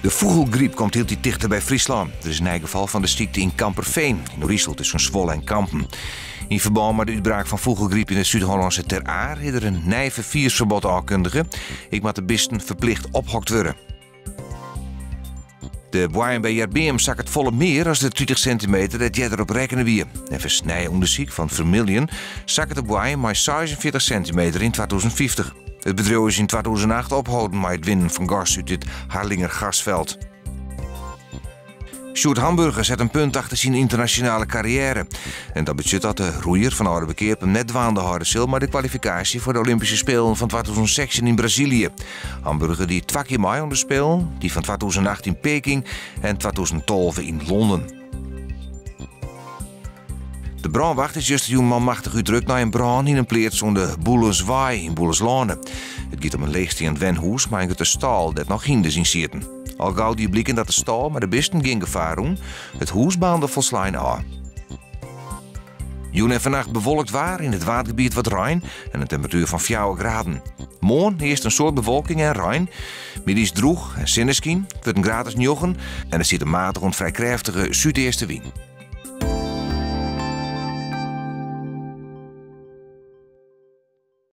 De vogelgriep komt heel dichter bij Friesland. Er is een geval van de ziekte in Kamperveen, in Riesel tussen Zwolle en Kampen. In verband met de uitbraak van vogelgriep in het Zuid-Hollandse Ter Aar is er een nijve viersverbod aankondigen. Ik moet de beesten verplicht ophokt worden. De boeien bij Jerbeem zak het volle meer als de 20 centimeter dat jij erop rekenen wie. En versnij onderzoek van Vermillion zak het de boeien maar 46 centimeter in 2050. Het bedrijf is in 2008 opgehouden met het winnen van gas uit het Harlinger gasveld. Sjoerd Hamburger zet een punt achter zijn internationale carrière. En dat betekent dat de roeier van Oude Bekeerp hem net dwaande harde zil maar de kwalificatie voor de Olympische Spelen van 2016 in Brazilië. Hamburger die 2 keer mee aan de Spelen, die van 2008 in Peking en 2012 in Londen. De brandwacht is juist een man machtig uitdrukt naar een brand in een plaats onder Boelenswaai in Boeleslane. Het gaat om een leegstaand wenhoes, maar het een stal dat nog hinder zien zitten. Al gauw die blikken dat de stal maar de beesten geen gevaar doen, het hoes baande volslijn aan. Joen en vannacht bewolkt waar in het watergebied wat ruim en een temperatuur van 4 graden. Morgen eerst een soort bewolking en ruim. Middags droeg en zinneskien, het wordt een graad als 9 en er zit een matige en vrij krachtige zuidestenwind.